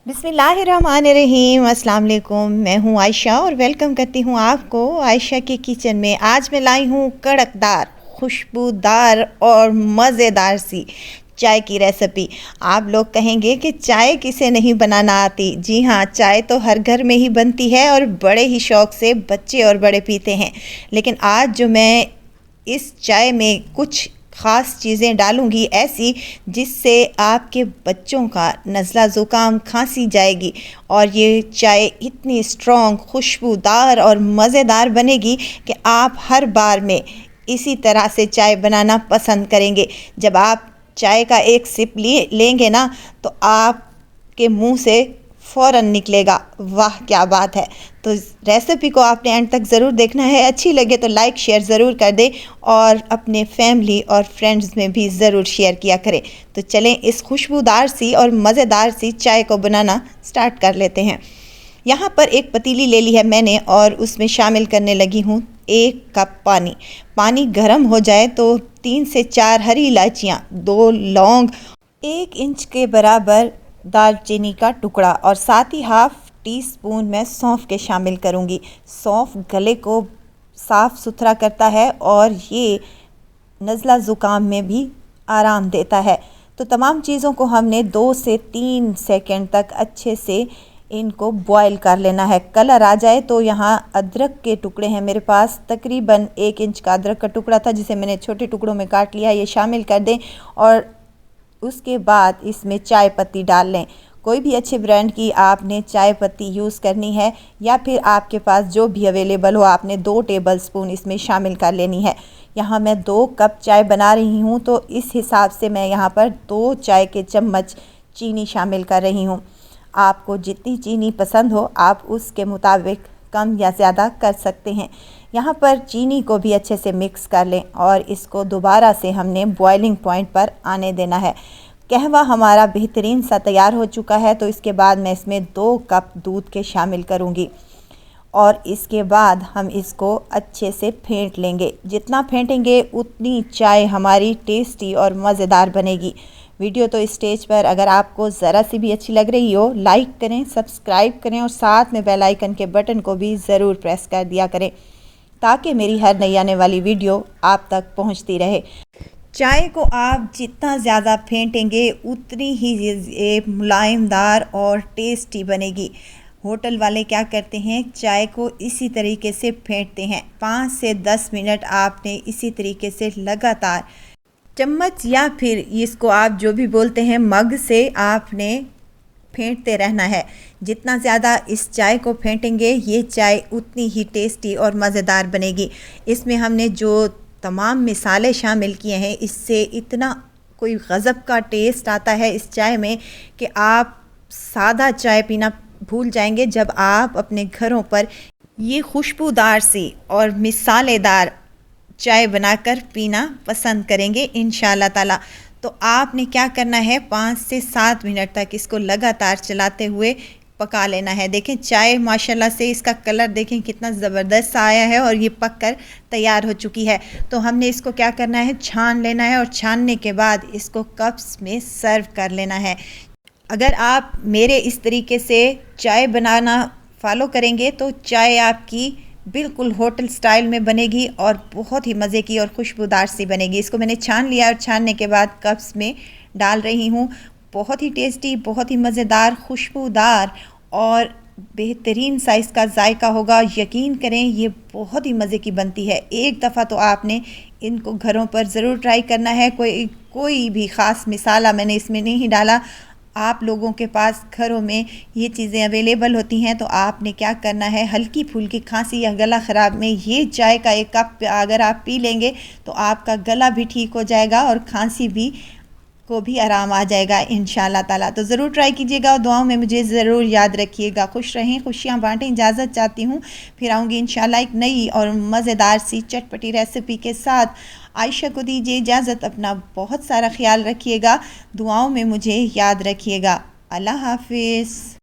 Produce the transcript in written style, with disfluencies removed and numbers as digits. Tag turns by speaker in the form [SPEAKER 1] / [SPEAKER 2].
[SPEAKER 1] बिस्मिल्लाहिर्रहमानिर्रहीम। अस्सलाम वालेकुम। मैं हूँ आयशा और वेलकम करती हूँ आपको आयशा के किचन में। आज मैं लाई हूँ कड़कदार, खुशबूदार और मज़ेदार सी चाय की रेसिपी। आप लोग कहेंगे कि चाय किसे नहीं बनाना आती। जी हाँ, चाय तो हर घर में ही बनती है और बड़े ही शौक़ से बच्चे और बड़े पीते हैं। लेकिन आज जो मैं इस चाय में कुछ ख़ास चीज़ें डालूँगी ऐसी जिससे आपके बच्चों का नज़ला ज़ुकाम खांसी जाएगी और ये चाय इतनी स्ट्रॉन्ग, खुशबूदार और मज़ेदार बनेगी कि आप हर बार में इसी तरह से चाय बनाना पसंद करेंगे। जब आप चाय का एक सिप लेंगे ना तो आपके मुंह से फ़ौरन निकलेगा, वाह क्या बात है। तो रेसिपी को आपने एंड तक ज़रूर देखना है। अच्छी लगे तो लाइक शेयर ज़रूर कर दें और अपने फैमिली और फ्रेंड्स में भी ज़रूर शेयर किया करें। तो चलें इस खुशबूदार सी और मज़ेदार सी चाय को बनाना स्टार्ट कर लेते हैं। यहाँ पर एक पतीली ले ली है मैंने और उसमें शामिल करने लगी हूँ 1 कप पानी। पानी गर्म हो जाए तो 3 से 4 हरी इलायचियाँ, 2 लौंग, 1 इंच के बराबर दालचीनी का टुकड़ा और साथ ही हाफ टी स्पून मैं सौंफ के शामिल करूँगी। सौंफ गले को साफ़ सुथरा करता है और ये नज़ला ज़ुकाम में भी आराम देता है। तो तमाम चीज़ों को हमने 2 से 3 सेकंड तक अच्छे से इनको बॉईल कर लेना है। कलर आ जाए तो यहाँ अदरक के टुकड़े हैं मेरे पास, तकरीबन 1 इंच का अदरक का टुकड़ा था जिसे मैंने छोटे टुकड़ों में काट लिया, ये शामिल कर दें और उसके बाद इसमें चाय पत्ती डाल लें। कोई भी अच्छे ब्रांड की आपने चाय पत्ती यूज़ करनी है या फिर आपके पास जो भी अवेलेबल हो आपने 2 टेबलस्पून इसमें शामिल कर लेनी है। यहाँ मैं 2 कप चाय बना रही हूँ तो इस हिसाब से मैं यहाँ पर 2 चाय के चम्मच चीनी शामिल कर रही हूँ। आपको जितनी चीनी पसंद हो आप उसके मुताबिक कम या ज़्यादा कर सकते हैं। यहाँ पर चीनी को भी अच्छे से मिक्स कर लें और इसको दोबारा से हमने बॉइलिंग पॉइंट पर आने देना है। कहवा हमारा बेहतरीन सा तैयार हो चुका है तो इसके बाद मैं इसमें 2 कप दूध के शामिल करूँगी और इसके बाद हम इसको अच्छे से फेंट लेंगे। जितना फेंटेंगे उतनी चाय हमारी टेस्टी और मज़ेदार बनेगी। वीडियो तो इस स्टेज पर अगर आपको ज़रा सी भी अच्छी लग रही हो लाइक करें, सब्सक्राइब करें और साथ में बेल आइकन के बटन को भी ज़रूर प्रेस कर दिया करें ताकि मेरी हर नई आने वाली वीडियो आप तक पहुंचती रहे। चाय को आप जितना ज़्यादा फेंटेंगे उतनी ही ये मुलायमदार और टेस्टी बनेगी। होटल वाले क्या करते हैं, चाय को इसी तरीके से फेंटते हैं। 5 से 10 मिनट आपने इसी तरीके से लगातार चम्मच या फिर इसको आप जो भी बोलते हैं मग से आपने फेंटते रहना है। जितना ज़्यादा इस चाय को फेंटेंगे ये चाय उतनी ही टेस्टी और मज़ेदार बनेगी। इसमें हमने जो तमाम मिसाले शामिल किए हैं इससे इतना कोई गज़ब का टेस्ट आता है इस चाय में कि आप सादा चाय पीना भूल जाएंगे जब आप अपने घरों पर ये खुशबूदार सी और मिसालेदार चाय बनाकर पीना पसंद करेंगे इंशाअल्लाह ताला। तो आपने क्या करना है, 5 से 7 मिनट तक इसको लगातार चलाते हुए पका लेना है। देखें चाय माशाल्लाह से इसका कलर देखें कितना ज़बरदस्त सा आया है और ये पक कर तैयार हो चुकी है। तो हमने इसको क्या करना है, छान लेना है और छानने के बाद इसको कप्स में सर्व कर लेना है। अगर आप मेरे इस तरीके से चाय बनाना फॉलो करेंगे तो चाय आपकी बिल्कुल होटल स्टाइल में बनेगी और बहुत ही मज़े की और खुशबूदार सी बनेगी। इसको मैंने छान लिया और छानने के बाद कप्स में डाल रही हूँ। बहुत ही टेस्टी, बहुत ही मज़ेदार, खुशबूदार और बेहतरीन सा इसका जायका होगा। यकीन करें ये बहुत ही मज़े की बनती है। एक दफ़ा तो आपने इनको घरों पर ज़रूर ट्राई करना है। कोई भी ख़ास मिसाला मैंने इसमें नहीं डाला। आप लोगों के पास घरों में ये चीज़ें अवेलेबल होती हैं तो आपने क्या करना है, हल्की फुल्की खांसी या गला ख़राब में ये चाय का 1 कप अगर आप पी लेंगे तो आपका गला भी ठीक हो जाएगा और खांसी को भी आराम आ जाएगा इंशाअल्लाह ताला। तो ज़रूर ट्राई कीजिएगा और दुआओं में मुझे ज़रूर याद रखिएगा। खुश रहें, खुशियाँ बांटें। इजाज़त चाहती हूँ, फिर आऊँगी इंशाअल्लाह एक नई और मज़ेदार सी चटपटी रेसिपी के साथ। आयशा को दीजिए इजाज़त। अपना बहुत सारा ख्याल रखिएगा, दुआओं में मुझे याद रखिएगा। अल्लाह हाफिज़।